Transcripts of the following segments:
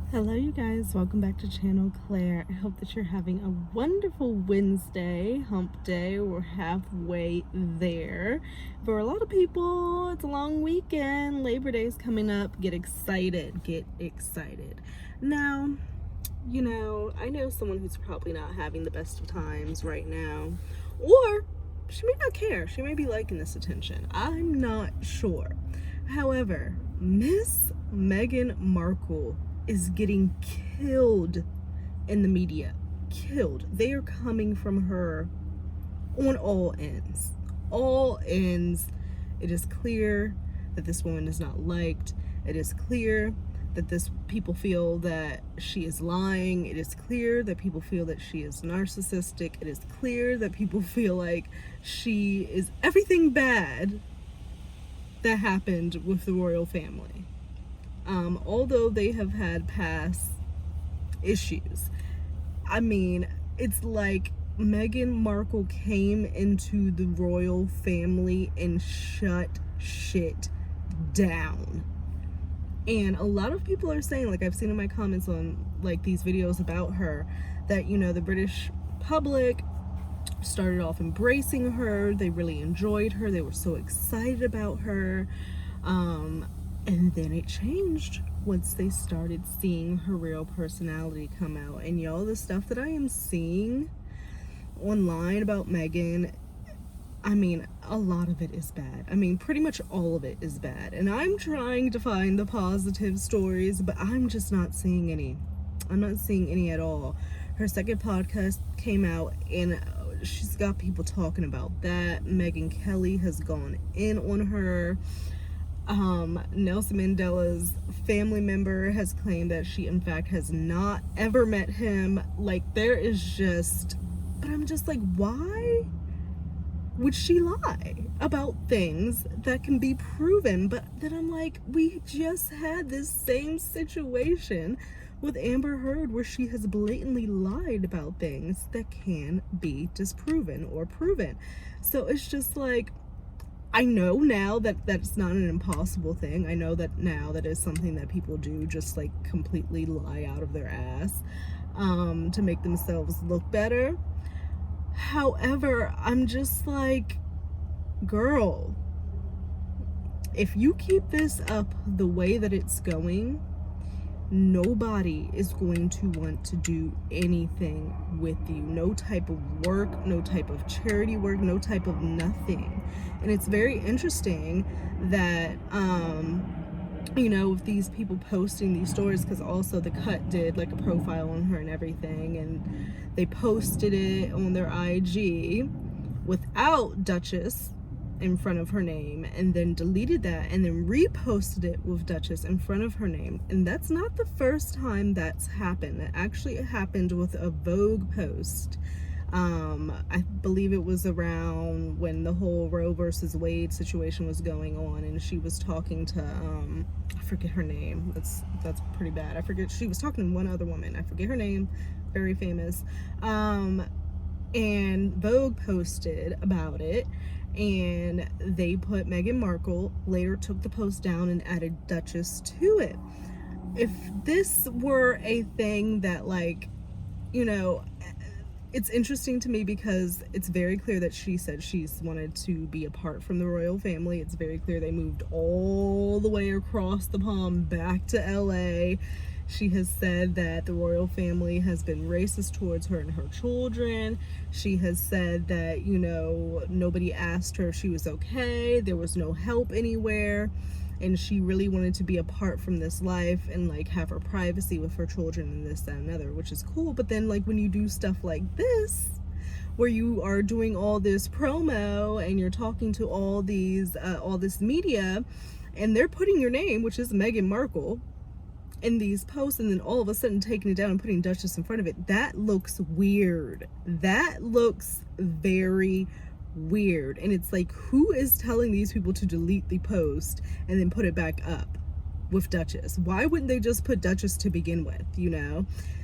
Hello you guys, welcome back to Channel Claire. I hope that you're having a wonderful Wednesday, hump day. We're halfway there. For a lot of people, it's a long weekend. Labor Day's coming up. Get excited, get excited. Now, I know someone who's probably not having the best of times right now, or she may not care. She may be liking this attention. I'm not sure. However, Miss Meghan Markle is getting killed in the media. Killed. They are coming from her on all ends. All ends. It is clear that this woman is not liked. It is clear that people feel that she is lying. It is clear that people feel that she is narcissistic. It is clear that people feel like she is everything bad that happened with the royal family. Although they have had past issues. I mean, it's like Meghan Markle came into the royal family and shut shit down. And a lot of people are saying, like I've seen in my comments on like these videos about her, that the British public started off embracing her. They really enjoyed her. They were so excited about her. And then it changed once they started seeing her real personality come out. And y'all, the stuff that I am seeing online about Meghan, I mean, a lot of it is bad. I mean, pretty much all of it is bad. And I'm trying to find the positive stories, but I'm just not seeing any. I'm not seeing any at all. Her second podcast came out, and she's got people talking about that. Megyn Kelly has gone in on her. Nelson Mandela's family member has claimed that she in fact has not ever met him. Like, there is just, but I'm just like, why would she lie about things that can be proven? But then I'm like, we just had this same situation with Amber Heard where she has blatantly lied about things that can be disproven or proven. So it's just like, I know now that that's not an impossible thing. I know that now that is something that people do, just like completely lie out of their ass to make themselves look better. However, I'm just like, girl, if you keep this up the way that it's going, nobody is going to want to do anything with you. No type of work, no type of charity work, no type of nothing. And it's very interesting that with these people posting these stories, because also The Cut did like a profile on her and everything, and they posted it on their IG without Duchess in front of her name, and then deleted that and then reposted it with Duchess in front of her name. And that's not the first time that's happened. It actually happened with a Vogue post. I believe it was around when the whole Roe versus Wade situation was going on, and she was talking to I forget her name. That's pretty bad. I forget. She was talking to one other woman. I forget her name. Very famous. And Vogue posted about it, and they put Meghan Markle, later took the post down and added Duchess to it. If this were a thing that, like, it's interesting to me because it's very clear that she said she's wanted to be apart from the royal family. It's very clear they moved all the way across the pond back to LA. She has said that the royal family has been racist towards her and her children. She has said that, nobody asked her if she was okay. There was no help anywhere. And she really wanted to be apart from this life and like have her privacy with her children and this, that, and another, which is cool. But then like when you do stuff like this, where you are doing all this promo and you're talking to all this media, and they're putting your name, which is Meghan Markle, in these posts, and then all of a sudden taking it down and putting Duchess in front of it, that looks weird. That looks very weird. And it's like, who is telling these people to delete the post and then put it back up with Duchess? Why wouldn't they just put Duchess to begin with,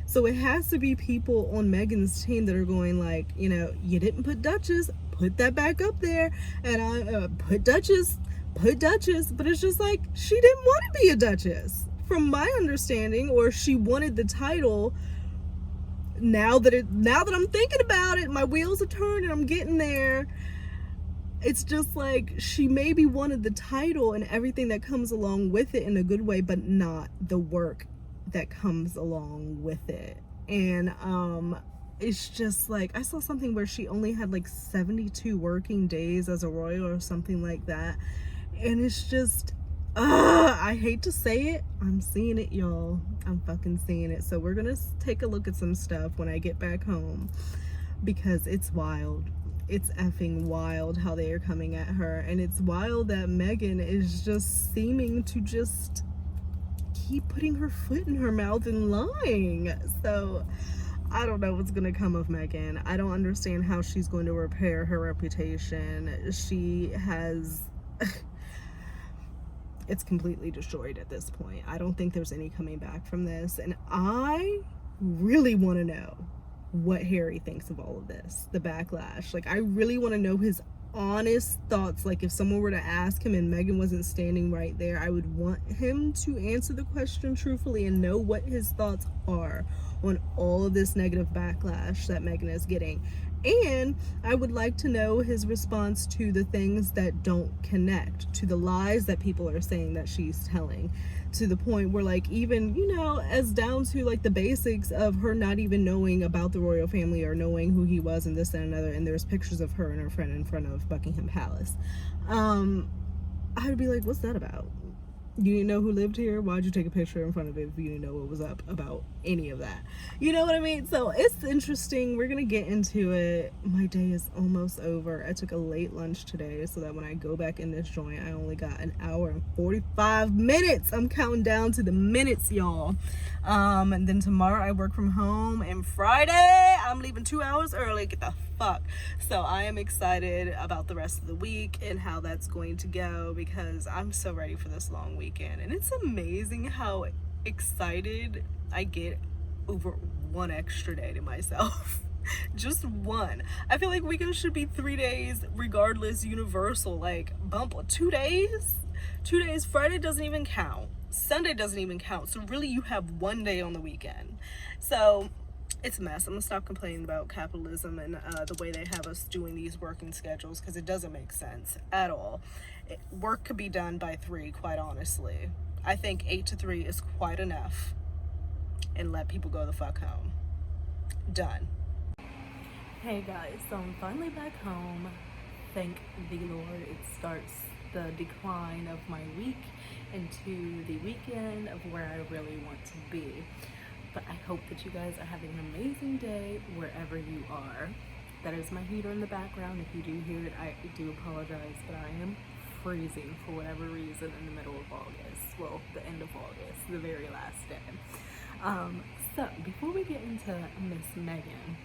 So it has to be people on Meghan's team that are going like, you didn't put Duchess, put that back up there, and I put Duchess, but it's just like, she didn't want to be a Duchess. from my understanding, or she wanted the title. Now that I'm thinking about it, my wheels are turning, I'm getting there. It's just like she maybe wanted the title and everything that comes along with it in a good way, but not the work that comes along with it. And it's just like, I saw something where she only had like 72 working days as a royal or something like that. And it's just, I hate to say it, I'm seeing it, y'all. I'm fucking seeing it. So we're gonna take a look at some stuff when I get back home, because it's wild. It's effing wild how they are coming at her. And it's wild that Meghan is just seeming to just keep putting her foot in her mouth and lying. So I don't know what's gonna come of Meghan. I don't understand how she's going to repair her reputation. She has it's completely destroyed at this point. I don't think there's any coming back from this. And I really want to know what Harry thinks of all of this, the backlash. Like, I really want to know his honest thoughts. Like, if someone were to ask him and Meghan wasn't standing right there, I would want him to answer the question truthfully and know what his thoughts are on all of this negative backlash that Meghan is getting. And I would like to know his response to the things that don't connect, to the lies that people are saying that she's telling, to the point where, like, even, you know, as down to like the basics of her not even knowing about the royal family or knowing who he was and this and another, and there's pictures of her and her friend in front of Buckingham Palace. I would be like, what's that about? You didn't know who lived here? Why'd you take a picture in front of it if you didn't know what was up about any of that? You know what I mean? So it's interesting. We're gonna get into it. My day is almost over. I took a late lunch today so that when I go back in this joint, I only got an hour and 45 minutes. I'm counting down to the minutes, y'all. And then tomorrow I work from home, and Friday I'm leaving 2 hours early. Get the fuck. So I am excited about the rest of the week and how that's going to go, because I'm so ready for this long weekend. And it's amazing how excited I get over one extra day to myself. Just one. I feel like weekends should be 3 days regardless, universal. Like, bump 2 days. 2 days. Friday doesn't even count. Sunday doesn't even count. So really you have 1 day on the weekend. So it's a mess. I'm gonna stop complaining about capitalism and the way they have us doing these working schedules, because it doesn't make sense at all. Work could be done by 3, quite honestly. I think 8 to 3 is quite enough, and let people go the fuck home. Done. Hey guys, so I'm finally back home. Thank the Lord. It starts the decline of my week into the weekend of where I really want to be. But I hope that you guys are having an amazing day wherever you are. That is my heater in the background. If you do hear it, I do apologize, but I am freezing for whatever reason in the middle of August. Well, the end of August, the very last day. So before we get into Miss Meghan,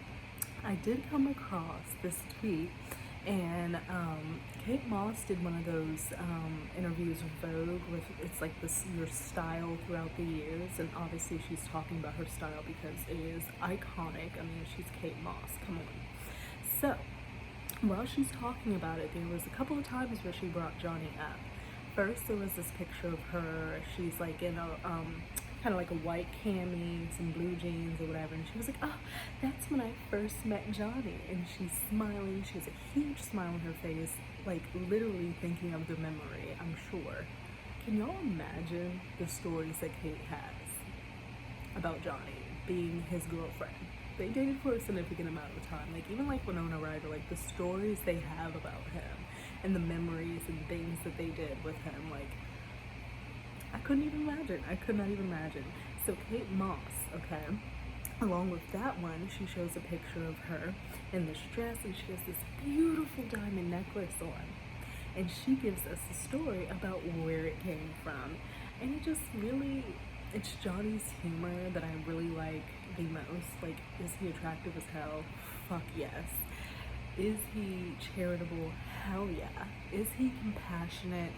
I did come across this tweet, and Kate Moss did one of those interviews with Vogue with, it's like this, your style throughout the years, and obviously she's talking about her style because it is iconic. I mean, she's Kate Moss, come on. So while she's talking about it, there was a couple of times where she brought Johnny up. First, there was this picture of her, she's like in a kind of like a white cami, some blue jeans or whatever, and she was like, oh, that's when I first met Johnny. And she's smiling, she has a huge smile on her face, like literally thinking of the memory, I'm sure. Can y'all imagine the stories that Kate has about Johnny being his girlfriend? They dated for a significant amount of time. Like, even like Winona Ryder, like the stories they have about him and the memories and things that they did with him, like, I couldn't even imagine. I could not even imagine. So Kate Moss, okay, along with that one, she shows a picture of her in this dress, and she has this beautiful diamond necklace on. And she gives us a story about where it came from. And it just really, it's Johnny's humor that I really like the most. Like, is he attractive as hell? Fuck yes. Is he charitable? Hell yeah. Is he compassionate?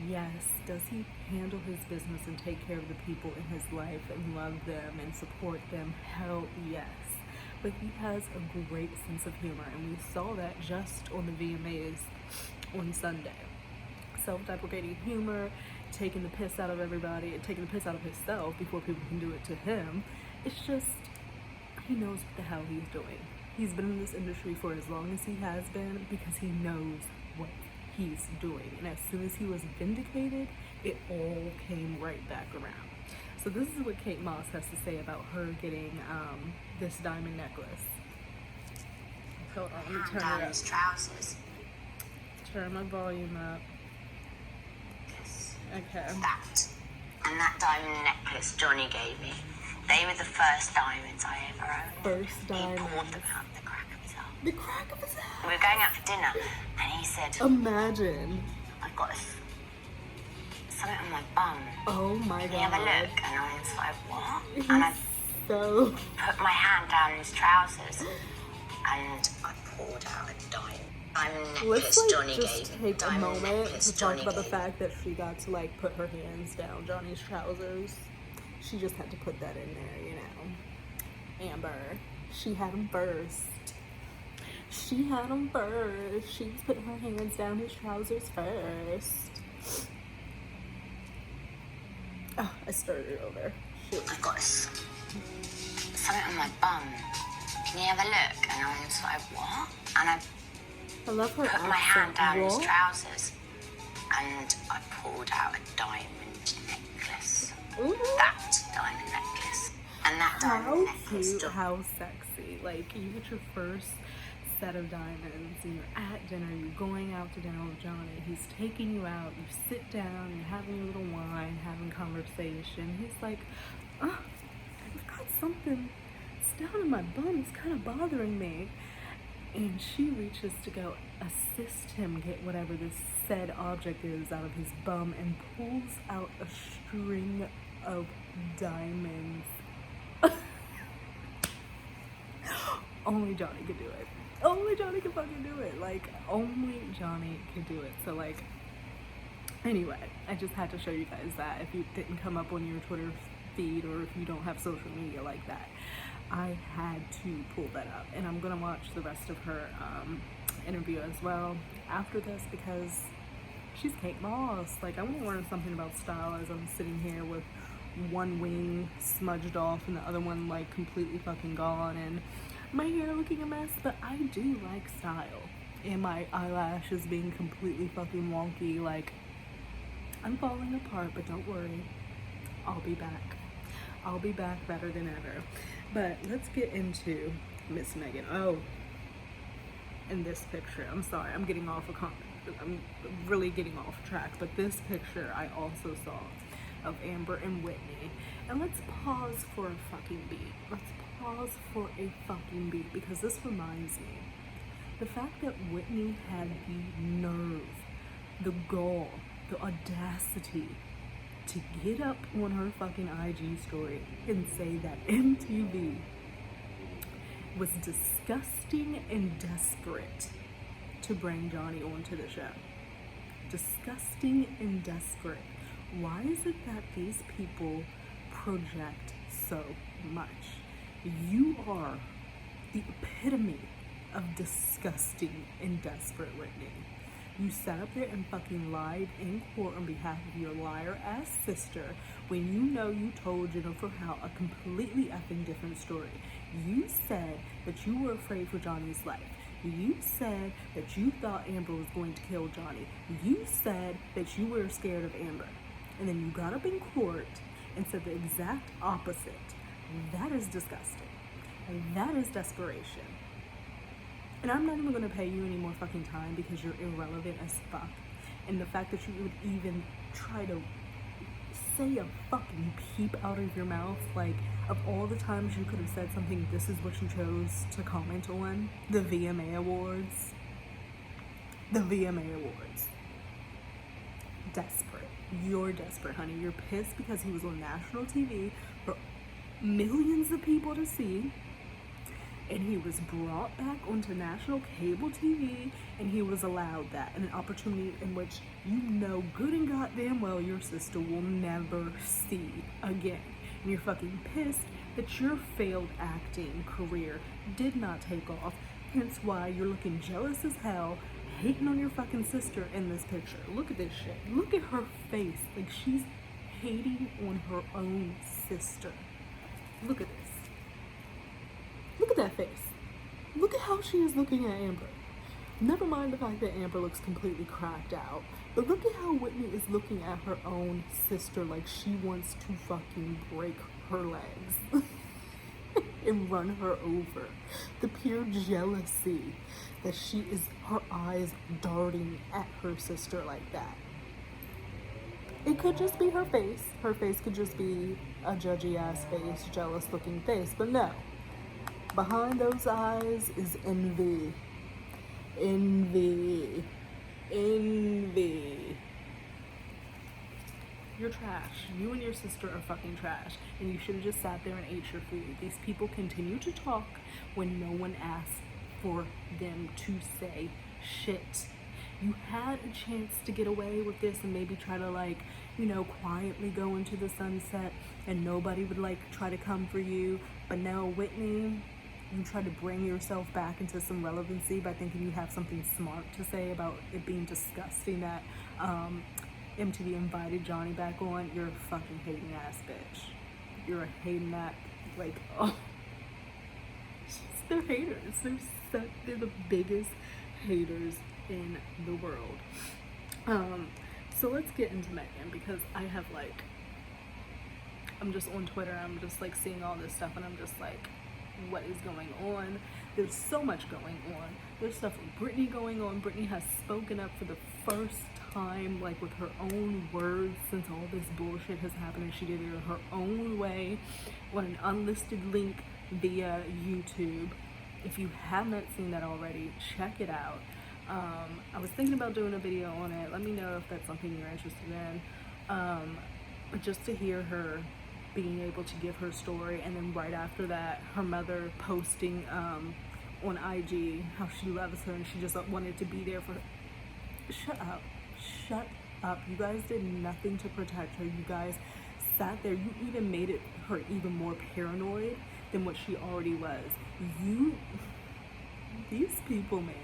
Yes. Does he handle his business and take care of the people in his life and love them and support them? Hell yes. But he has a great sense of humor, and we saw that just on the VMAs on Sunday. Self-deprecating humor, taking the piss out of everybody and taking the piss out of himself before people can do it to him. It's just, he knows what the hell he's doing. He's been in this industry for as long as he has been because he knows what he's doing. And as soon as he was vindicated, it all came right back around. So this is what Kate Moss has to say about her getting this diamond necklace. Hold on, let me turn it up. Trousers. Turn my volume up. Yes. Okay. That. And that diamond necklace Johnny gave me. They were the first diamonds I ever owned. First He diamonds. poured them out the crack of his arm. The crack of his eye. We were going out for dinner, and he said, Imagine. I've got something on my bum. Oh my Can you have a god. look? And I was like, what? He's And I so... put my hand down his trousers, and I pulled out a diamond necklace Let's Johnny just gave me. take a Diamond moment necklace to talk Johnny about the gave fact that she got to put her hands down Johnny's trousers. She just had to put that in there, you know. Amber, she had him first. She had him first. She was putting her hands down his trousers first. Oh, I started over. Shoot. I've got something on my bum. Can you have a look? And I was like, what? And I I love her put my hand down his What? trousers, and I pulled out a diamond necklace. Ooh. That diamond necklace. And that How diamond necklace. cute, how sexy. Like, you get your first set of diamonds and you're at dinner, you're going out to dinner with Johnny, he's taking you out, you sit down, you're having your little wine, having conversation. He's like, oh, I've got something, it's down in my bum, it's kind of bothering me. And she reaches to go assist him get whatever this said object is out of his bum and pulls out a string of diamonds. Only Johnny could do it. Only Johnny could fucking do it. Like, only Johnny could do it. So, like, anyway, I just had to show you guys that if you didn't come up on your Twitter feed or if you don't have social media like that. I had to pull that up, and I'm gonna watch the rest of her interview as well after this because she's Kate Moss. Like, I want to learn something about style as I'm sitting here with one wing smudged off and the other one like completely fucking gone and my hair looking a mess. But I do like style, and my eyelashes being completely fucking wonky. Like, I'm falling apart, but don't worry, I'll be back. I'll be back better than ever. But let's get into Miss Meghan. Oh, in this picture, I'm sorry, I'm getting off I'm really getting off track, but this picture I also saw of Amber and Whitney. And let's pause for a fucking beat. Let's pause for a fucking beat, because this reminds me, the fact that Whitney had the nerve, the gall, the audacity to get up on her fucking IG story and say that MTV was disgusting and desperate to bring Johnny onto the show. Disgusting and desperate. Why is it that these people project so much? You are the epitome of disgusting and desperate, Whitney. You sat up there and fucking lied in court on behalf of your liar-ass sister when you know you told Jennifer Howe a completely effing different story. You said that you were afraid for Johnny's life. You said that you thought Amber was going to kill Johnny. You said that you were scared of Amber. And then you got up in court and said the exact opposite. That is disgusting. That is desperation. And I'm not even going to pay you any more fucking time because you're irrelevant as fuck. And the fact that you would even try to say a fucking peep out of your mouth, like, of all the times you could have said something, this is what you chose to comment on. The VMA Awards. The VMA Awards. Desperate. You're desperate, honey. You're pissed because he was on national TV for millions of people to see. And he was brought back onto national cable TV, and he was allowed that, an opportunity in which you know good and goddamn well your sister will never see again. And you're fucking pissed that your failed acting career did not take off, hence why you're looking jealous as hell, hating on your fucking sister in this picture. Look at this shit. Look at her face. Like, she's hating on her own sister. Look at this. Look at that face. Look at how she is looking at Amber. Never mind the fact that Amber looks completely cracked out, but look at how Whitney is looking at her own sister like she wants to fucking break her legs and run her over. The pure jealousy that she is, her eyes darting at her sister like that. It could just be her face. Her face could just be a judgy ass face, jealous looking face, but no. Behind those eyes is envy. Envy. Envy. You're trash. You and your sister are fucking trash. And you should have just sat there and ate your food. These people continue to talk when no one asks for them to say shit. You had a chance to get away with this and maybe try to, like, you know, quietly go into the sunset and nobody would, like, try to come for you. But now, Whitney, you try to bring yourself back into some relevancy by thinking you have something smart to say about it being disgusting that MTV invited Johnny back on. You're a fucking hating ass bitch. You're a hating that, like, oh. They're haters. They're the biggest haters in the world. So let's get into Meghan, because I have, like, I'm just on Twitter, I'm just, like, seeing all this stuff and I'm just like, what is going on? There's so much going on. There's stuff with Britney going on. Britney has spoken up for the first time, like, with her own words since all this bullshit has happened, and she did it in her own way on an unlisted link via YouTube. If you have not seen that already, check it out. I was thinking about doing a video on it. Let me know if that's something you're interested in. But just to hear her being able to give her story, and then right after that, her mother posting on IG how she loves her and she just wanted to be there for her. Shut up. Shut up. You guys did nothing to protect her. You guys sat there. You even made it her even more paranoid than what she already was. These people, man,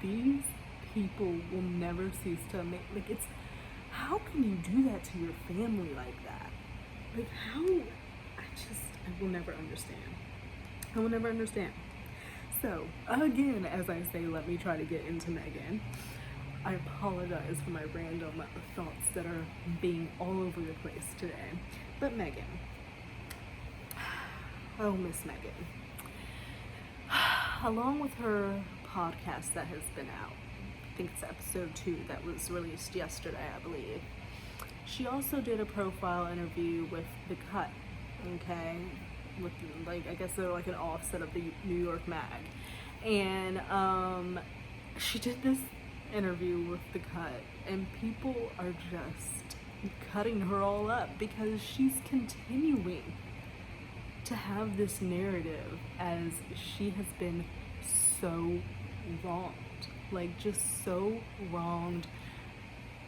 these people will never cease to make, like, it's, how can you do that to your family like that? Like, how? I will never understand. I will never understand. So, again, as I say, let me try to get into Meghan. I apologize for my random thoughts that are being all over the place today. But Meghan. Oh, Miss Meghan. Along with her podcast that has been out, I think it's episode 2 that was released yesterday, I believe. She also did a profile interview with The Cut, okay? With, like, I guess they're like an offset of the New York Mag. And she did this interview with The Cut, and people are just cutting her all up because she's continuing to have this narrative as she has been so wronged. Like, just so wronged.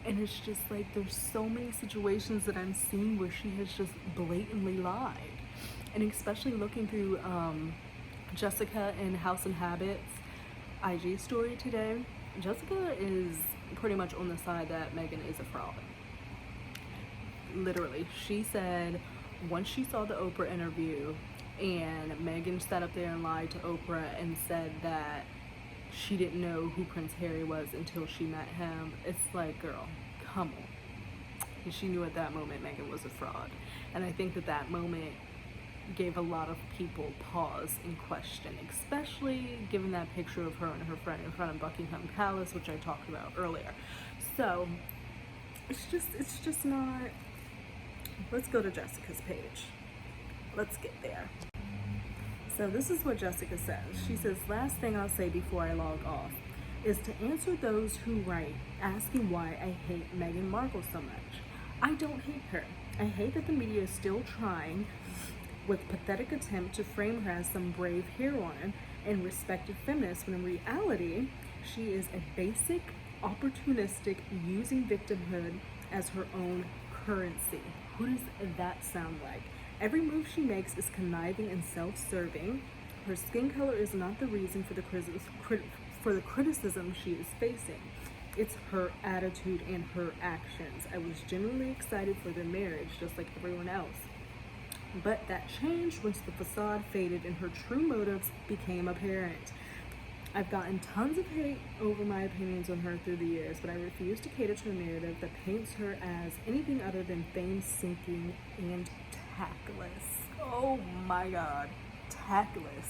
And it's just like, there's so many situations that I'm seeing where she has just blatantly lied. And especially looking through Jessica and House and Habits IG story today, Jessica is pretty much on the side that Meghan is a fraud. Literally, she said once she saw the Oprah interview and Meghan sat up there and lied to Oprah and said that she didn't know who Prince Harry was until she met him, it's like, girl, come on. And she knew at that moment Meghan was a fraud. And I think that that moment gave a lot of people pause and question, especially given that picture of her and her friend in front of Buckingham Palace, which I talked about earlier. So it's just not. Let's go to Jessica's page. Let's get there. So this is what Jessica says. She says, last thing I'll say before I log off is to answer those who write asking why I hate Meghan Markle so much. I don't hate her. I hate that the media is still trying with pathetic attempt to frame her as some brave heroine and respected feminist, when in reality, she is a basic, opportunistic, using victimhood as her own currency. Who does that sound like? Every move she makes is conniving and self-serving. Her skin color is not the reason for the for the criticism she is facing. It's her attitude and her actions. I was genuinely excited for their marriage, just like everyone else. But that changed once the facade faded and her true motives became apparent. I've gotten tons of hate over my opinions on her through the years, but I refuse to cater to a narrative that paints her as anything other than fame-seeking and tactless. Oh my God, tactless.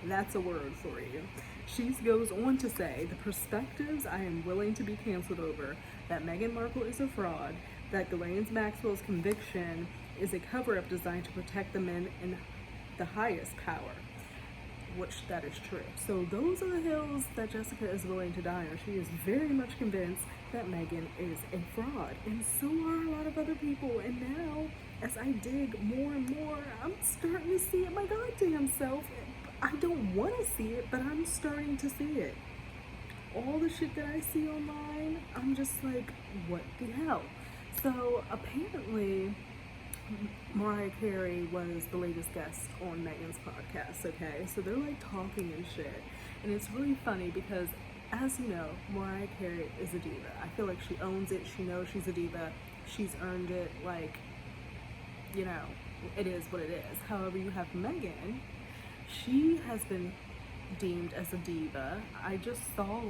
That's a word for you. She goes on to say, the perspectives I am willing to be canceled over, that Meghan Markle is a fraud, that Ghislaine Maxwell's conviction is a cover-up designed to protect the men in the highest power, which that is true. So those are the hills that Jessica is willing to die on. She is very much convinced that Meghan is a fraud, and so are a lot of other people. And now, as I dig more and more, I'm starting to see it my goddamn self. I don't want to see it, but I'm starting to see it. All the shit that I see online, I'm just like, what the hell? So apparently, Mariah Carey was the latest guest on Meghan's podcast, okay? So they're like talking and shit. And it's really funny because, as you know, Mariah Carey is a diva. I feel like she owns it. She knows she's a diva. She's earned it. Like, you know, it is what it is. However, you have Meghan. She has been deemed as a diva. I just saw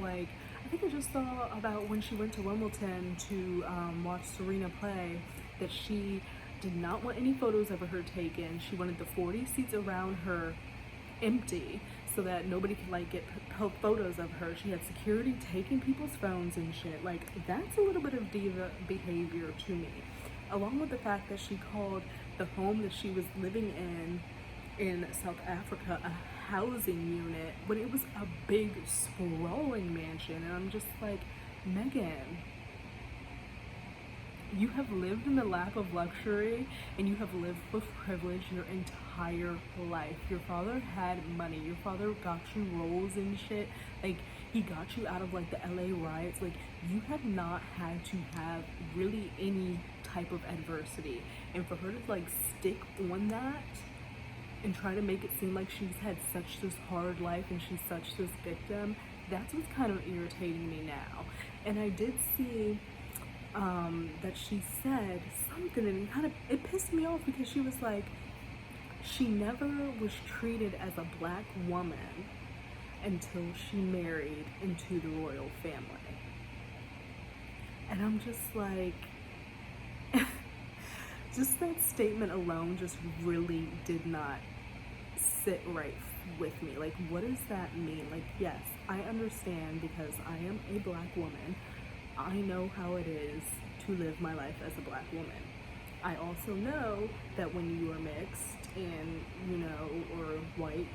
about when she went to Wimbledon to watch Serena play, that she did not want any photos of her taken. She wanted the 40 seats around her empty so that nobody could like get photos of her. She had security taking people's phones and shit. Like, that's a little bit of diva behavior to me. Along with the fact that she called the home that she was living in South Africa a housing unit when it was a big sprawling mansion. And I'm just like, Meghan, you have lived in the lap of luxury and you have lived with privilege your entire life. Your father had money. Your father got you roles and shit. Like, he got you out of like the LA riots. Like, you have not had to have really any type of adversity. And for her to like stick on that and try to make it seem like she's had such this hard life and she's such this victim, that's what's kind of irritating me now. And I did see that she said something, and it pissed me off because she was like, she never was treated as a black woman until she married into the royal family. And I'm just like, just that statement alone just really did not sit right with me. Like, what does that mean? Like, yes, I understand because I am a black woman. I know how it is to live my life as a black woman. I also know that when you are mixed and, you know, or white,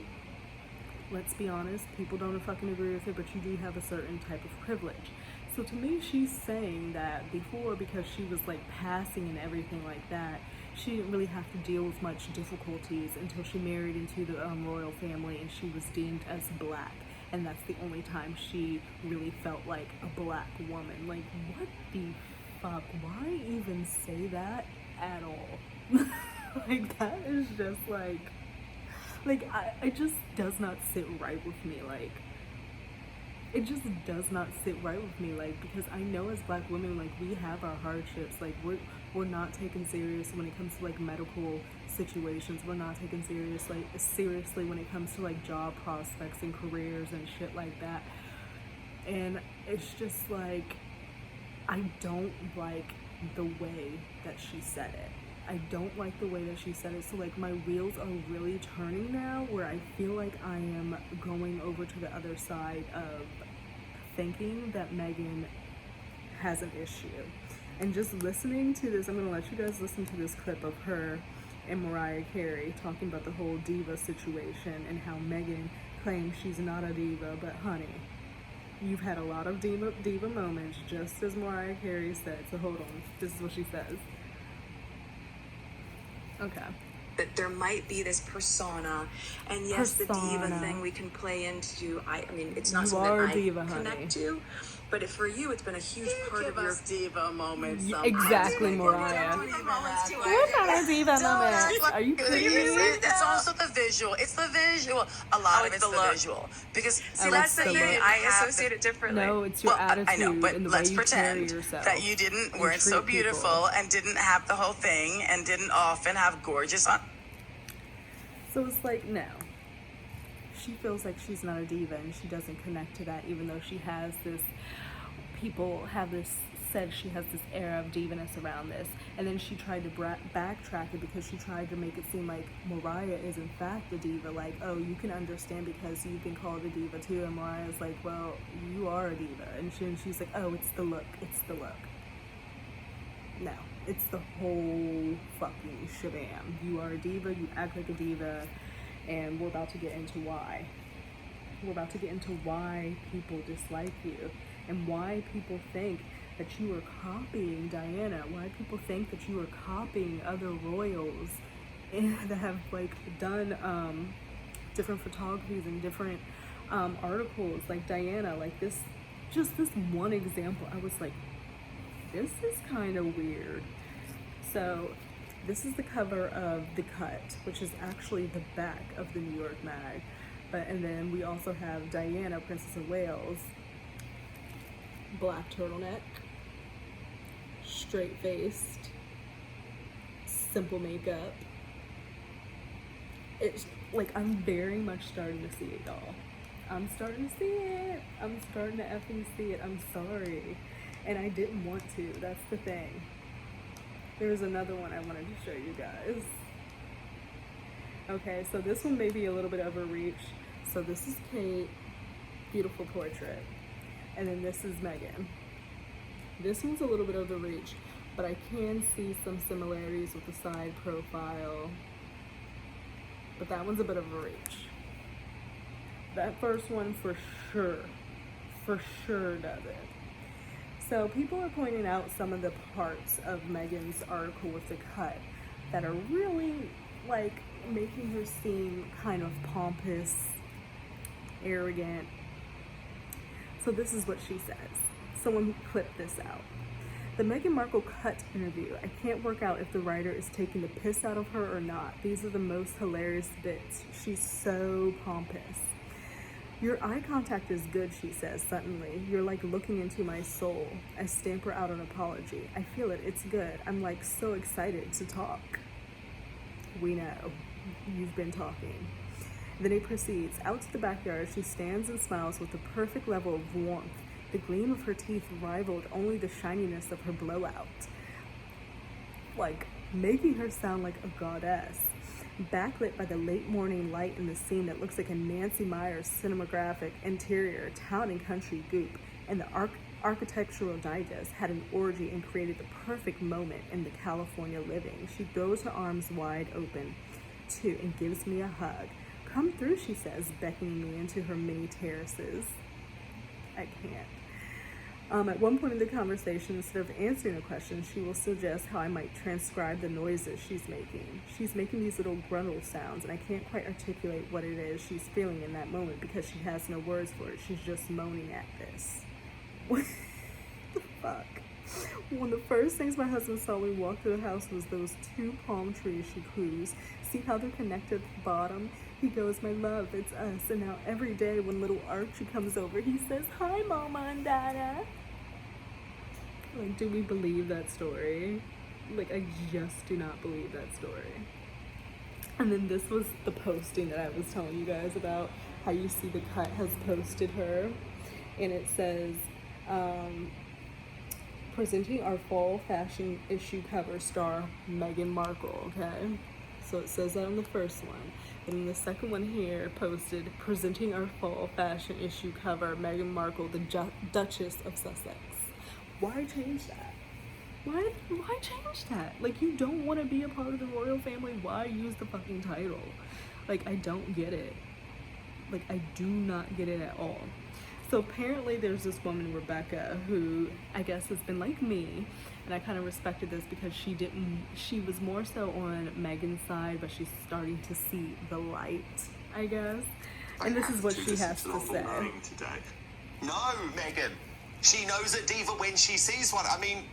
let's be honest, people don't fucking agree with it, but you do have a certain type of privilege. So to me, she's saying that before, because she was like passing and everything like that, she didn't really have to deal with much difficulties until she married into the royal family and she was deemed as black. And that's the only time she really felt like a black woman. Like, what the fuck? Why even say that at all? Like, that is just like it just does not sit right with me. Like, it just does not sit right with me. Like, because I know as black women, like, we have our hardships. Like, we're not taken serious when it comes to like medical situations. We're not taken seriously when it comes to like job prospects and careers and shit like that. And it's just like, I don't like the way that she said it. I don't like the way that she said it. So like, my wheels are really turning now, where I feel like I am going over to the other side of thinking that Meghan has an issue. And just listening to this, I'm gonna let you guys listen to this clip of her and Mariah Carey talking about the whole diva situation and how Meghan claims she's not a diva. But honey, you've had a lot of diva moments, just as Mariah Carey said. So hold on, this is what she says. Okay. That there might be this persona, and yes, the diva thing we can play into. I mean, it's not something I diva, connect to, but for you, it's been a huge part of your diva moments. Exactly, Mariah. What kind of diva moments? Are you kidding me? It's also the visual. It's the visual. A lot of it's the visual. Because, see, that's the thing. I associate it differently. No, it's your attitude. I know, but and the let's way you pretend carry yourself that you weren't so beautiful people. and didn't have the whole thing and didn't often have gorgeous on. So it's like, no. She feels like she's not a diva and she doesn't connect to that, even though she has this, people have this, said she has this air of divaness around this. And then she tried to backtrack it because she tried to make it seem like Mariah is in fact a diva. Like, oh, you can understand because you've been called a diva too. And Mariah's like, well, you are a diva. And she's like, oh, it's the look. It's the look. No, it's the whole fucking shabam. You are a diva. You act like a diva. And we're about to get into why. We're about to get into why people dislike you and why people think that you are copying Diana, why people think that you are copying other royals that have like done different photographies and different articles like Diana. Like this, just this one example, I was like, this is kind of weird. So this is the cover of The Cut, which is actually the back of the New York Mag. And then we also have Diana, Princess of Wales, black turtleneck, straight-faced, simple makeup. It's like, I'm very much starting to see it, y'all. I'm starting to see it. I'm starting to effing see it. I'm sorry. And I didn't want to. That's the thing. There's another one I wanted to show you guys. Okay, so this one may be a little bit overreach. So this is Kate, beautiful portrait. And then this is Meghan. This one's a little bit overreach, but I can see some similarities with the side profile. But that one's a bit of a reach. That first one for sure does it. So people are pointing out some of the parts of Meghan's article with The Cut that are really like making her seem kind of pompous, arrogant. So this is what she says. Someone clipped this out. The Meghan Markle Cut interview. I can't work out if the writer is taking the piss out of her or not. These are the most hilarious bits. She's so pompous. Your eye contact is good, she says suddenly. You're like looking into my soul. I stamp her out an apology. I feel it. It's good. I'm like so excited to talk. We know. You've been talking. Then he proceeds. Out to the backyard, she stands and smiles with the perfect level of warmth. The gleam of her teeth rivaled only the shininess of her blowout. Like, making her sound like a goddess. Backlit by the late morning light in the scene that looks like a Nancy Meyers cinematographic interior, town and country goop, and the Architectural Digest had an orgy and created the perfect moment in the California living. She throws her arms wide open, too, and gives me a hug. Come through, she says, beckoning me into her mini terraces. I can't. At one point in the conversation, instead of answering a question, she will suggest how I might transcribe the noises she's making. She's making these little gruntle sounds, and I can't quite articulate what it is she's feeling in that moment because she has no words for it. She's just moaning at this. What the fuck? One of the first things my husband saw when we walked through the house was those two palm trees she proves. See how they're connected at the bottom? He goes, my love, it's us. And now every day when little Archie comes over, he says, hi, Mama and Dada. Like, do we believe that story? Like, I just do not believe that story. And then this was the posting that I was telling you guys about, how you see The Cut has posted her. And it says, presenting our fall fashion issue cover star, Meghan Markle, okay? So it says that on the first one. And then the second one here posted, presenting our fall fashion issue cover, Meghan Markle, the Duchess of Sussex. Why change that? Why change that? Like, you don't want to be a part of the royal family. Why use the fucking title? Like, I don't get it. Like, I do not get it at all. So apparently there's this woman, Rebecca, who I guess has been like me, and I kind of respected this because she was more so on Meghan's side, but she's starting to see the light, I guess. And this is what she has to say. No, Meghan. She knows a diva when she sees one. I mean,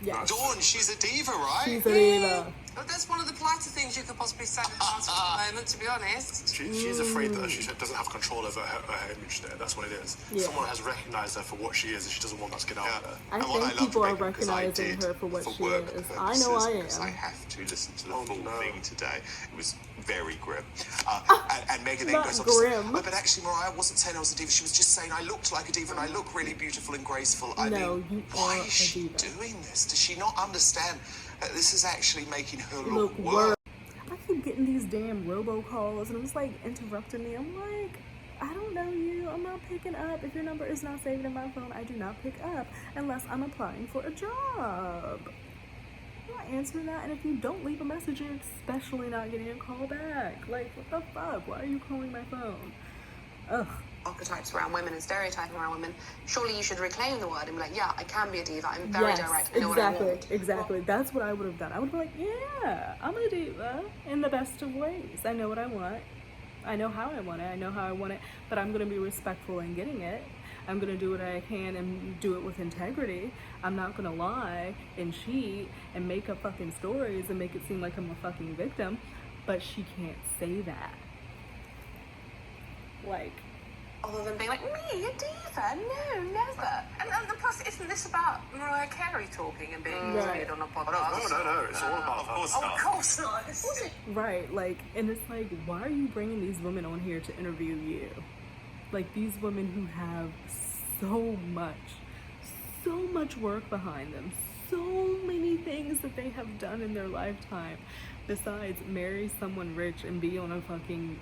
Yeah. Dawn, she's a diva, right? She's a diva. But that's one of the politer things you could possibly say at the moment, to be honest. She's afraid that she doesn't have control over her image there. That's what it is. Yeah. Someone has recognised her for what she is, and she doesn't want that to get out of her. I think people are recognizing her for what she is. I know I am. I have to listen to the full thing today. It was very grim. And Meghan then goes on to say, but actually Mariah wasn't saying I was a diva. She was just saying I looked like a diva and I look really beautiful and graceful. I mean, why is she doing this? Does she not understand that this is actually making her look worse? I keep getting these damn robocalls and it's like interrupting me. I'm like, I don't know you. I'm not picking up. If your number is not saved in my phone, I do not pick up unless I'm applying for a job. I'm not answering that. And if you don't leave a message, you're especially not getting a call back. Like, what the fuck? Why are you calling my phone? Ugh. Archetypes around women and stereotyping around women. Surely you should reclaim the word and be like, yeah, I can be a diva. I'm very direct. I know what I want. Exactly. That's what I would have done. I would be like, yeah, I'm a diva in the best of ways. I know what I want. I know how I want it. I know how I want it. But I'm going to be respectful in getting it. I'm going to do what I can and do it with integrity. I'm not going to lie and cheat and make up fucking stories and make it seem like I'm a fucking victim. But she can't say that. Like, other than being like, me, a diva? No, never. And plus, isn't this about Mariah Carey talking and being interviewed on a podcast? No, it's all about her. Of course not. Right, like, and it's like, why are you bringing these women on here to interview you? Like, these women who have so much work behind them, so many things that they have done in their lifetime, besides marry someone rich and be on a fucking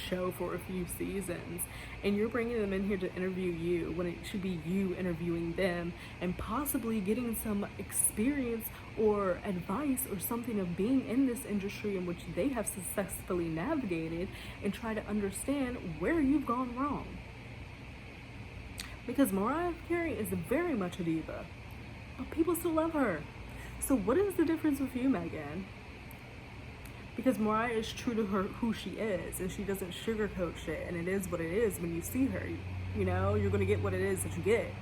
show for a few seasons, and you're bringing them in here to interview you when it should be you interviewing them and possibly getting some experience or advice or something of being in this industry in which they have successfully navigated, and try to understand where you've gone wrong. Because Mariah Carey is very much a diva, but people still love her. So what is the difference with you, Meghan? Because Mariah is true to her who she is, and she doesn't sugarcoat shit, and it is what it is. When you see her, you know, you're gonna get what it is that you get.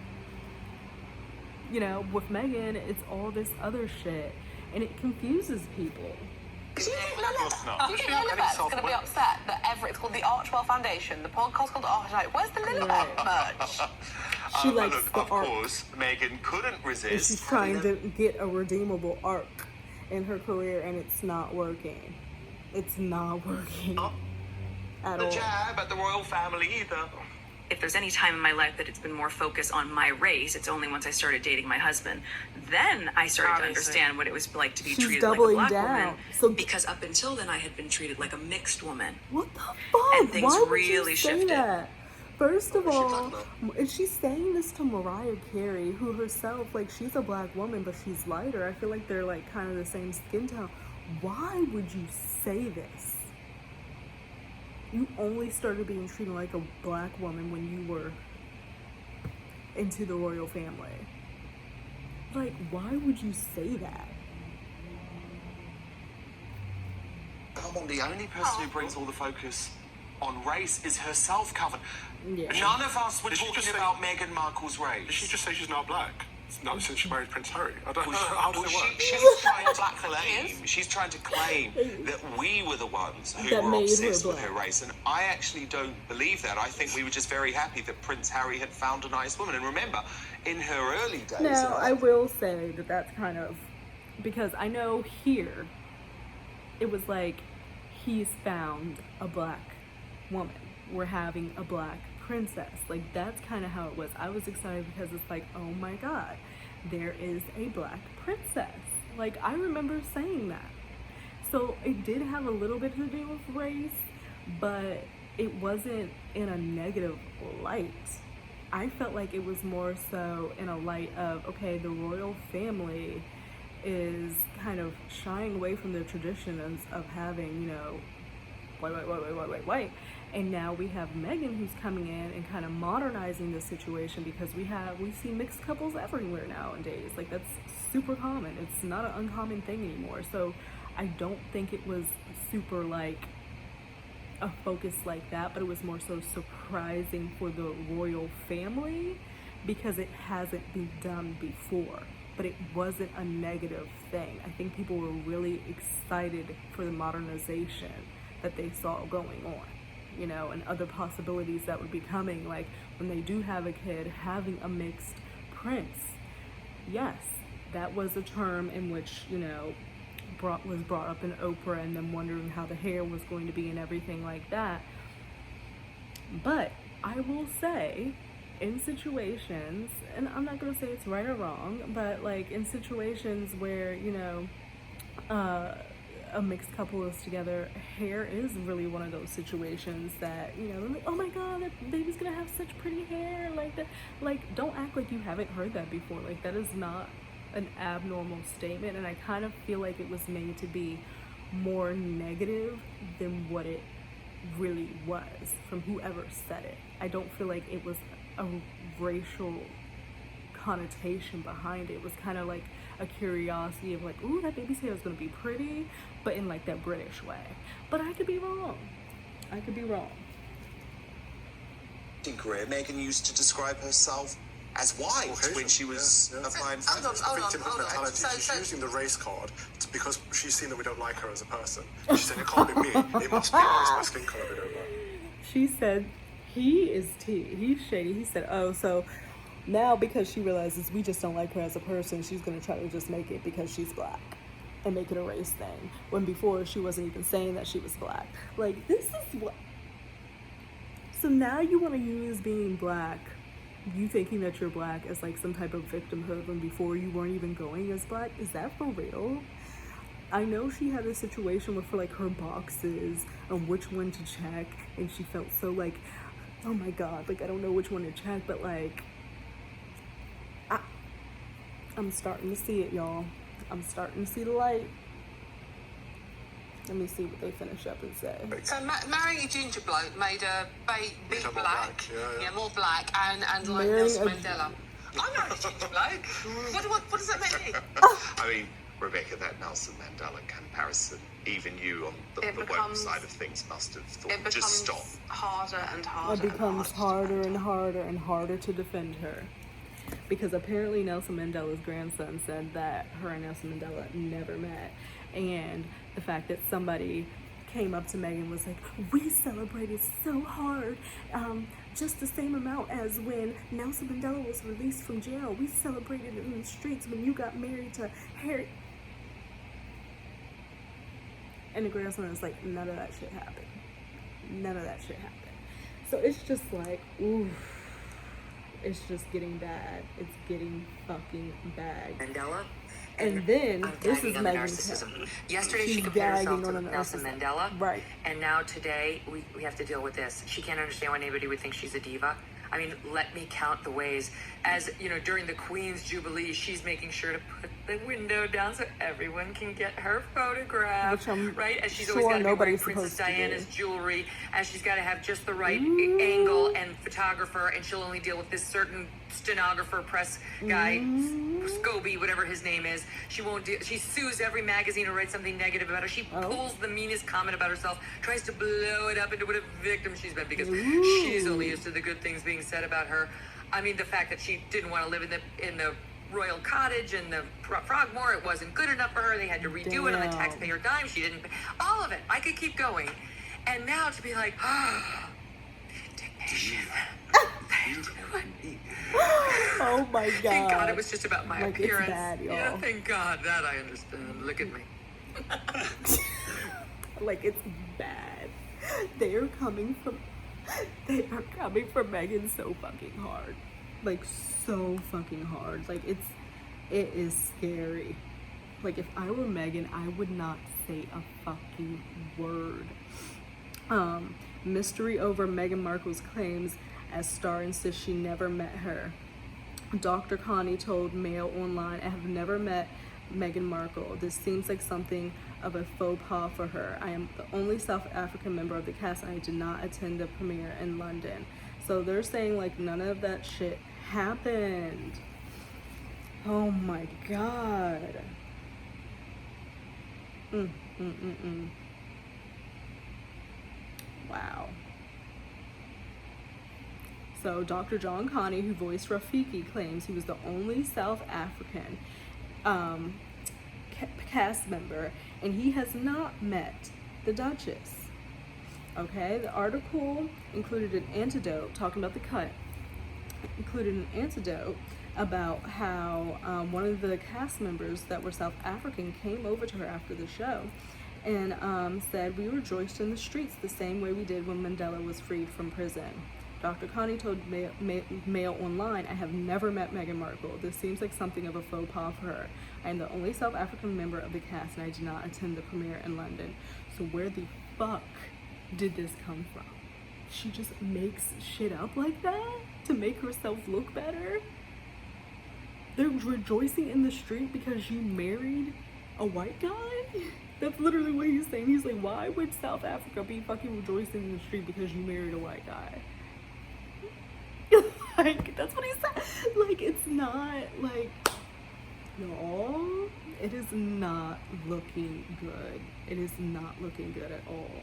You know, with Meghan, it's all this other shit, and it confuses people. Do you think Lilibet's going to be upset that it's called the Archwell Foundation, the podcast called Archetype? Where's the Lilibet merch? She likes look, the of arc. course, Meghan couldn't resist. And she's trying to get a redeemable arc in her career, and it's not working. It's not working at all. The jab at the royal family either. If there's any time in my life that it's been more focused on my race, it's only once I started dating my husband. Then I started to understand what it was like to be treated like a black woman. So because up until then, I had been treated like a mixed woman. What the fuck? And things Why would really you say shifted. that? First of all, and she's saying this to Mariah Carey, who herself, like, she's a black woman, but she's lighter. I feel like they're, like, kind of the same skin tone. Why would you say this? You only started being treated like a black woman when you were into the royal family. Like, why would you say that? Come on, the only person who brings all the focus on race is herself, Calvin. Yeah. None of us were talking about Meghan Markle's race. Did she just say she's not black? Not since she married Prince Harry. I don't know. How does it work? She's trying to claim. She's trying to claim that we were the ones who That were made her obsessed with black. her race, and I actually don't believe that. I think we were just very happy that Prince Harry had found a nice woman. And remember, in her early days. Now, I will say that that's kind of, because I know here, it was like, he's found a black woman. We're having a black princess. Like, that's kind of how it was. I was excited because it's like, oh my god, there is a black princess. Like, I remember saying that. So it did have a little bit to do with race, but it wasn't in a negative light. I felt like it was more so in a light of, okay, the royal family is kind of shying away from the traditions of having, you know, white. And now we have Meghan who's coming in and kind of modernizing the situation, because we see mixed couples everywhere nowadays. Like, that's super common. It's not an uncommon thing anymore. So I don't think it was super like a focus like that, but it was more so surprising for the royal family because it hasn't been done before. but it wasn't a negative thing. I think people were really excited for the modernization that they saw going on, you know, and other possibilities that would be coming, like when they do have a kid, having a mixed prince. Yes, that was a term in which, you know, was brought up in Oprah, and them wondering how the hair was going to be and everything like that. But I will say, in situations, and I'm not going to say it's right or wrong, but like in situations where, you know, a mixed couple is together, hair is really one of those situations that, you know, like, oh my god, that baby's gonna have such pretty hair, like that. Like, don't act like you haven't heard that before. Like, that is not an abnormal statement, and I kind of feel like it was made to be more negative than what it really was from whoever said it. I don't feel like it was a racial connotation behind it. It was kind of like a curiosity of like, ooh, that baby's hair is gonna be pretty, but in like that British way. But I could be wrong. I could be wrong. Career, Meghan used to describe herself as white when she was applying for victim mentality. She's using the race card because she's seen that we don't like her as a person. She's saying, it can't be me, it must be her, it's my skin color we don't like. She said, he is tea, he's shady. He said, oh, so now because she realizes we just don't like her as a person, she's gonna try to just make it because she's black and make it a race thing, when before she wasn't even saying that she was black. Like, this is what, so now you want to use being black, you thinking that you're black, as like some type of victimhood when before you weren't even going as black? Is that for real? I know she had a situation with, for like her boxes and which one to check, and she felt so like, oh my god, like I don't know which one to check, but like I'm starting to see it, y'all. I'm starting to see the light. Let me see what they finish up and say. So marrying a ginger bloke made her big black, more black, and like Nelson Mandela. I married a ginger bloke. What does that make me? I mean, Rebecca, that Nelson Mandela comparison, even you on the website of things must have thought, just stop. Harder and harder. It becomes harder and harder and harder to defend her. Because apparently Nelson Mandela's grandson said that her and Nelson Mandela never met. And the fact that somebody came up to Meghan and was like, we celebrated so hard, just the same amount as when Nelson Mandela was released from jail. We celebrated it in the streets when you got married to Harry. And the grandson is like, none of that shit happened. None of that shit happened. So it's just like, oof. It's just getting bad. It's getting fucking bad. Mandela. And then this is Meghan's narcissism. Yesterday she compared herself to Nelson Mandela. Right. And now today we have to deal with this. She can't understand why anybody would think she's a diva. I mean, let me count the ways. As, you know, during the Queen's Jubilee, she's making sure to put the window down so everyone can get her photograph, right? And she's always got to be wearing Princess Diana's jewelry, and she's got to have just the right angle and photographer, and she'll only deal with this certain stenographer, press guy, Scobie, whatever his name is. She won't do. She sues every magazine who writes something negative about her. She pulls the meanest comment about herself, tries to blow it up into what a victim she's been, because she's only used to the good things being said about her. I mean, the fact that she didn't want to live in the royal cottage and the Frogmore, it wasn't good enough for her. They had to redo it on the taxpayer dime. She didn't. All of it. I could keep going. And now to be like, indignation. Oh my god. Thank God it was just about my appearance. It's bad, y'all. Yeah, thank God that I understand. Look at me. Like, it's bad. They are coming for Meghan so fucking hard. Like, so fucking hard. Like, it is scary. Like, if I were Meghan, I would not say a fucking word. Mystery over Meghan Markle's claims as Star insists she never met her. Dr. Connie told Mail Online, I have never met Meghan Markle. This seems like something of a faux pas for her. I am the only South African member of the cast, and I did not attend the premiere in London. So they're saying like none of that shit happened. Oh my god. Wow. So Dr. John Connie, who voiced Rafiki, claims he was the only South African cast member, and he has not met the Duchess. Okay, the article included an anecdote talking about the cut. Included an anecdote about how one of the cast members that were South African came over to her after the show and said, "We rejoiced in the streets the same way we did when Mandela was freed from prison." Dr. Connie told Mail Online, "I have never met Meghan Markle. This seems like something of a faux pas for her. I am the only South African member of the cast and I did not attend the premiere in London." So where the fuck did this come from? She just makes shit up like that to make herself look better? They're rejoicing in the street because you married a white guy? That's literally what he's saying. He's like, why would South Africa be fucking rejoicing in the street because you married a white guy? Like, that's what he said. Like, it's not, like, no, it is not looking good. It is not looking good at all.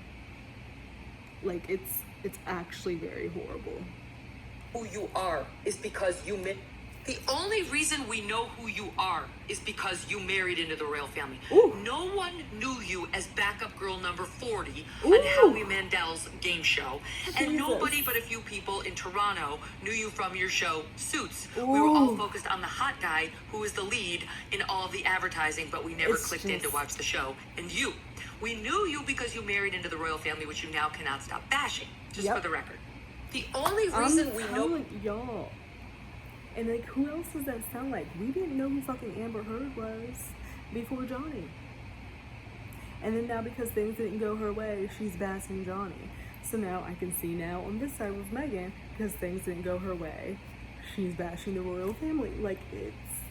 Like, it's actually very horrible. Who you are is because you the only reason we know who you are is because you married into the royal family. Ooh. No one knew you as backup girl number 40 Ooh. on Howie Mandel's game show. And Jesus. nobody but a few people in Toronto knew you from your show, Suits. Ooh. We were all focused on the hot guy who was the lead in all of the advertising, but we never It's clicked in to watch the show. And you. We knew you because you married into the royal family, which you now cannot stop bashing, just for the record. The only reason we know... y'all. And like, who else does that sound like? We didn't know who fucking Amber Heard was before Johnny. And then now because things didn't go her way, she's bashing Johnny. So now I can see now on this side with Meghan, because things didn't go her way, she's bashing the royal family. Like, it's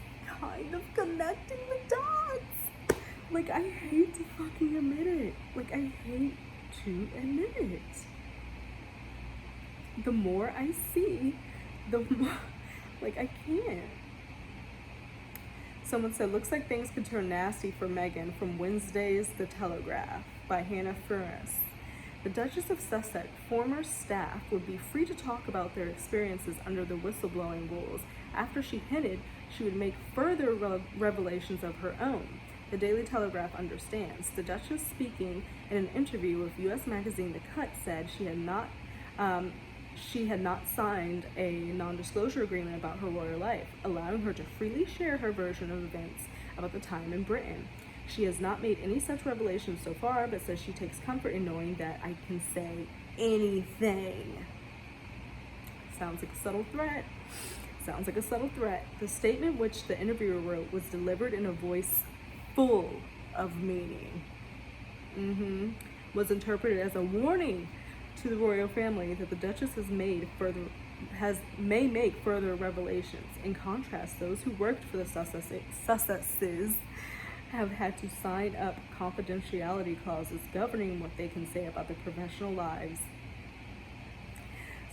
kind of connecting the dots. Like, I hate to fucking admit it. Like, I hate to admit it. The more I see, the more... Like, I can't. Someone said, looks like things could turn nasty for Meghan from Wednesday's The Telegraph by Hannah Furness. The Duchess of Sussex former staff would be free to talk about their experiences under the whistleblowing rules after she hinted she would make further revelations of her own. The Daily Telegraph understands. The Duchess, speaking in an interview with U.S. magazine The Cut, said she had not signed a non-disclosure agreement about her royal life, allowing her to freely share her version of events about the time in Britain. She has not made any such revelations so far, but says she takes comfort in knowing that I can say anything. Sounds like a subtle threat. Sounds like a subtle threat. The statement which the interviewer wrote was delivered in a voice full of meaning. Was interpreted as a warning to the royal family that the Duchess may make further revelations. In contrast, those who worked for the Sussexes have had to sign up confidentiality clauses governing what they can say about their professional lives.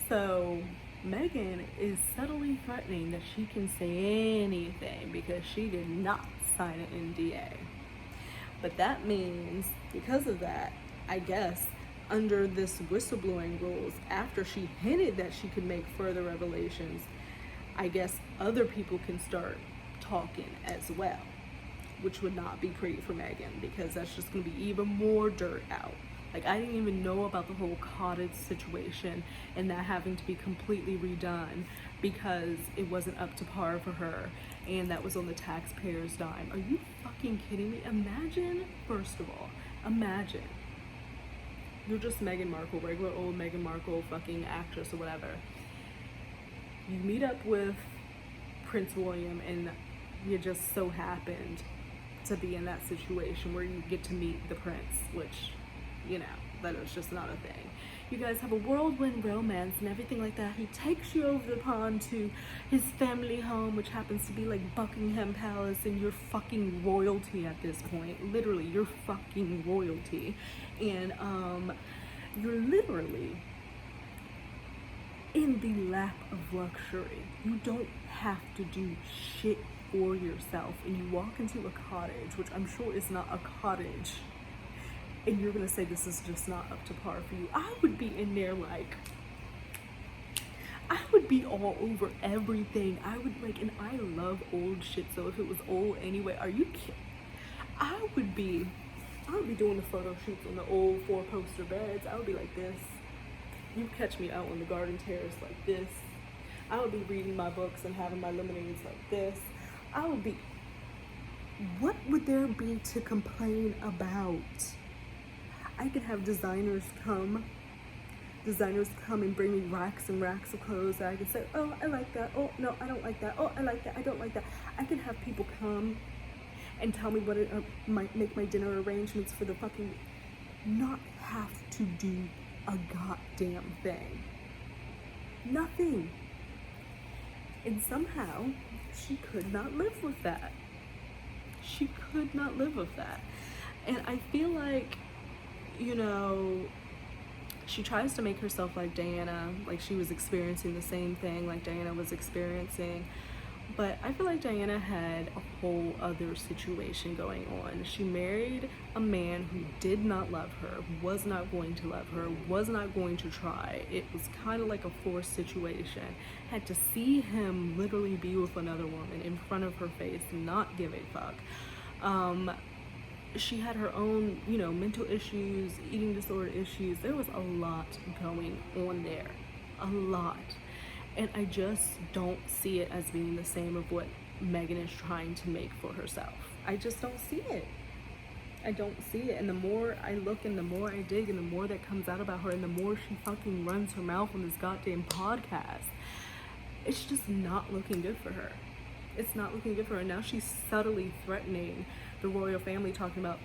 So Meghan is subtly threatening that she can say anything because she did not sign an NDA. But that means, because of that, I guess, under this whistleblowing rules, after she hinted that she could make further revelations, I guess other people can start talking as well, which would not be pretty for Meghan, because that's just going to be even more dirt out. Like, I didn't even know about the whole cottage situation and that having to be completely redone because it wasn't up to par for her, and that was on the taxpayers' dime. Are you fucking kidding me? Imagine, first of all, imagine you're just Meghan Markle, regular old Meghan Markle, fucking actress or whatever. You meet up with Prince William and you just so happened to be in that situation where you get to meet the prince, which, you know, that is just not a thing. You guys have a whirlwind romance and everything like that. He takes you over the pond to his family home, which happens to be like Buckingham Palace, and you're fucking royalty at this point. Literally, you're fucking royalty. And you're literally in the lap of luxury. You don't have to do shit for yourself, and you walk into a cottage, which I'm sure is not a cottage, and you're gonna say this is just not up to par for you. I would be in there like, I would be all over everything. I would like, and I love old shit, so if it was old anyway, are you kidding? I would be doing the photo shoots on the old 4-poster beds. I would be like this. You catch me out on the garden terrace like this. I would be reading my books and having my lemonades like this. I would be, what would there be to complain about? I could have designers come and bring me racks and racks of clothes that I could say, oh, I like that. Oh, no, I don't like that. Oh, I like that. I don't like that. I could have people come and tell me what it might make my dinner arrangements for the fucking, not have to do a goddamn thing. Nothing. And somehow she could not live with that. She could not live with that. And I feel like, you know, she tries to make herself like Diana, like she was experiencing the same thing like Diana was experiencing. But I feel like Diana had a whole other situation going on. She married a man who did not love her, was not going to love her, was not going to try. It was kind of like a forced situation. Had to see him literally be with another woman in front of her face, not give a fuck. She had her own, you know, mental issues, eating disorder issues. There was a lot going on there. A lot. And I just don't see it as being the same of what Meghan is trying to make for herself. I just don't see it. I don't see it. And the more I look and the more I dig and the more that comes out about her and the more she fucking runs her mouth on this goddamn podcast, it's just not looking good for her. It's not looking good for her. And now she's subtly threatening the royal family, talking about,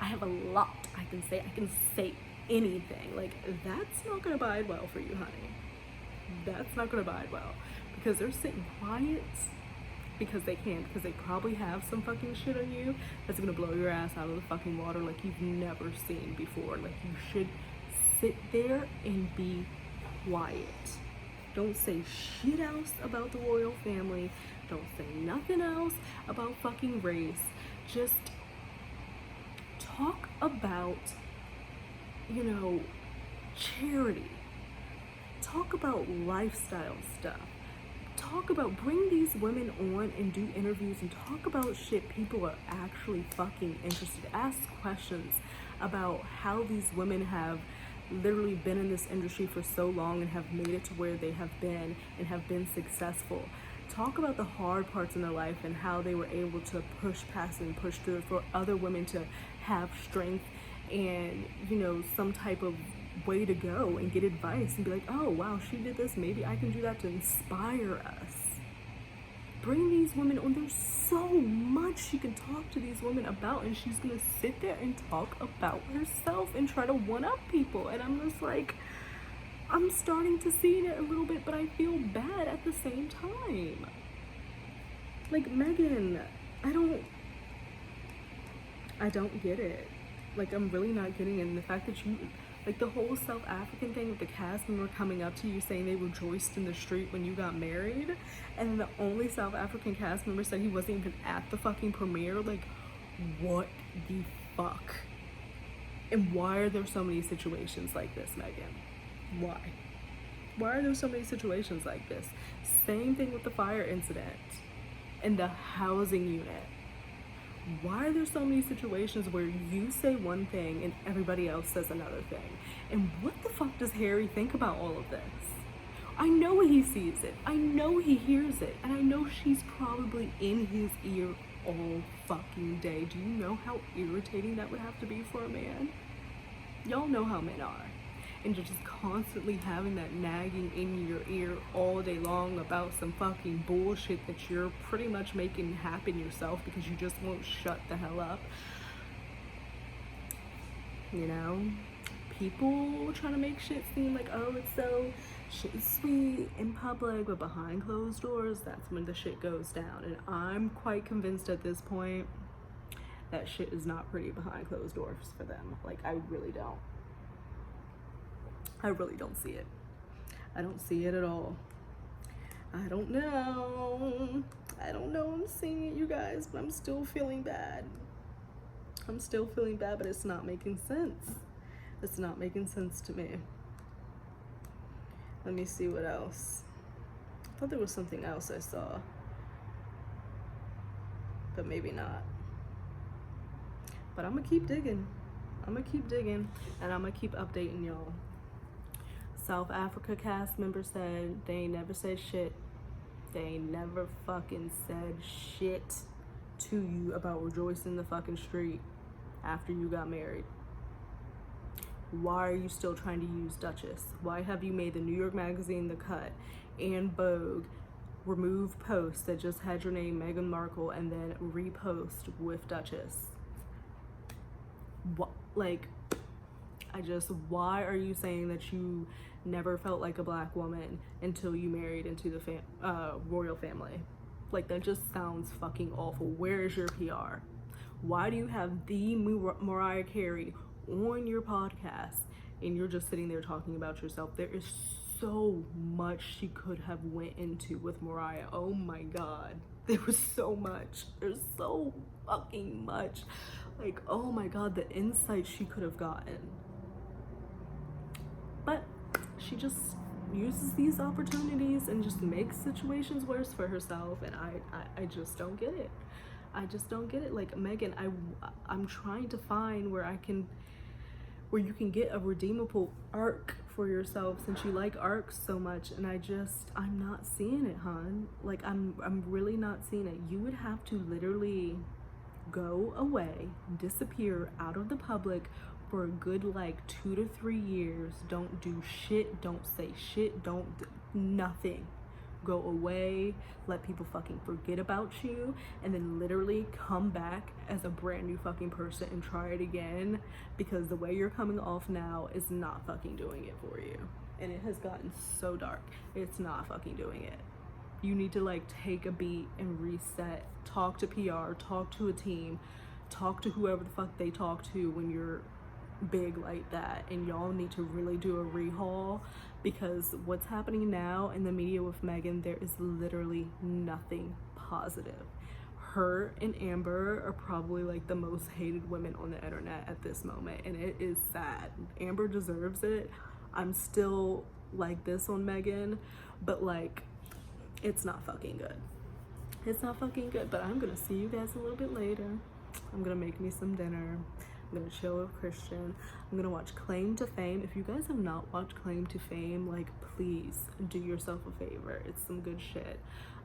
I have a lot I can say. I can say anything. Like, that's not going to bode well for you, honey. That's not going to bode well, because they're sitting quiet because they can, because they probably have some fucking shit on you that's going to blow your ass out of the fucking water like you've never seen before. Like, you should sit there and be quiet. Don't say shit else about the royal family. Don't say nothing else about fucking race. Just talk about, you know, charity. Talk about lifestyle stuff. Talk about, bring these women on and do interviews and talk about shit people are actually fucking interested. Ask questions about how these women have literally been in this industry for so long and have made it to where they have been and have been successful. Talk about the hard parts in their life and how they were able to push past and push through it for other women to have strength and, you know, some type of way to go, and get advice and be like, oh wow, she did this, maybe I can do that, to inspire us. Bring these women on. There's so much she can talk to these women about, and she's gonna sit there and talk about herself and try to one-up people. And I'm just like, I'm starting to see it a little bit, but I feel bad at the same time. Like, Meghan, I don't get it. Like, I'm really not getting it. And the fact that you, like, the whole South African thing with the cast member coming up to you saying they rejoiced in the street when you got married, and the only South African cast member said he wasn't even at the fucking premiere. Like, what the fuck? And why are there so many situations like this, Meghan? Why? Why are there so many situations like this? Same thing with the fire incident and the housing unit. Why are there so many situations where you say one thing and everybody else says another thing? And what the fuck does Harry think about all of this? I know he sees it. I know he hears it. And I know she's probably in his ear all fucking day. Do you know how irritating that would have to be for a man? Y'all know how men are. And you're just constantly having that nagging in your ear all day long about some fucking bullshit that you're pretty much making happen yourself because you just won't shut the hell up. You know? People trying to make shit seem like, oh, it's so shit is sweet in public, but behind closed doors, that's when the shit goes down. And I'm quite convinced at this point that shit is not pretty behind closed doors for them. Like, I really don't. I really don't see it. I don't see it at all. I don't know. I'm seeing it, you guys, but I'm still feeling bad. I'm still feeling bad, but it's not making sense. It's not making sense to me. Let me see what else. I thought there was something else I saw, but maybe not. But I'm gonna keep digging. And I'm gonna keep updating y'all. South Africa cast member said they ain't never said shit. They ain't never fucking said shit to you about rejoicing the fucking street after you got married. Why are you still trying to use Duchess? Why have you made the New York Magazine, The Cut, and Vogue remove posts that just had your name, Meghan Markle, and then repost with Duchess? What, like, why are you saying that you never felt like a black woman until you married into the royal family? Like, that just sounds fucking awful. Where is your PR? Why do you have the Mariah Carey on your podcast and you're just sitting there talking about yourself? There is so much she could have went into with Mariah. Oh my God. There was so much. There's so fucking much. Like, oh my God, the insight she could have gotten. But she just uses these opportunities and just makes situations worse for herself, and I just don't get it. I just don't get it. Like, Meghan, I'm trying to find where you can get a redeemable arc for yourself, since you like arcs so much, and I'm not seeing it, hon. Like, I'm really not seeing it. You would have to literally go away, disappear out of the public for a good like 2 to 3 years. Don't do shit, don't say shit, nothing. Go away, let people fucking forget about you, and then literally come back as a brand new fucking person and try it again, because the way you're coming off now is not fucking doing it for you. And it has gotten so dark. It's not fucking doing it. You need to like take a beat and reset. Talk to PR, talk to a team, talk to whoever the fuck they talk to when you're big like that, and y'all need to really do a rehaul, because what's happening now in the media with Meghan, there is literally nothing positive. Her and Amber are probably like the most hated women on the internet at this moment, and it is sad. Amber deserves it. I'm still like this on Meghan, but like, it's not fucking good. It's not fucking good. But I'm gonna see you guys a little bit later. I'm gonna make me some dinner. I'm gonna chill with Christian. I'm gonna watch Claim to Fame. If you guys have not watched Claim to Fame, like, please do yourself a favor. It's some good shit.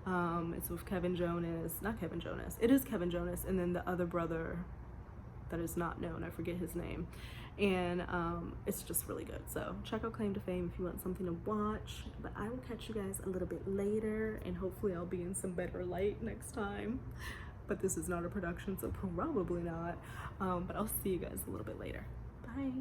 It's with Kevin Jonas. Not Kevin Jonas. It is Kevin Jonas, and then the other brother that is not known. I forget his name. And it's just really good. So check out Claim to Fame if you want something to watch. But I will catch you guys a little bit later, and hopefully I'll be in some better light next time. But this is not a production, so probably not. But I'll see you guys a little bit later. Bye.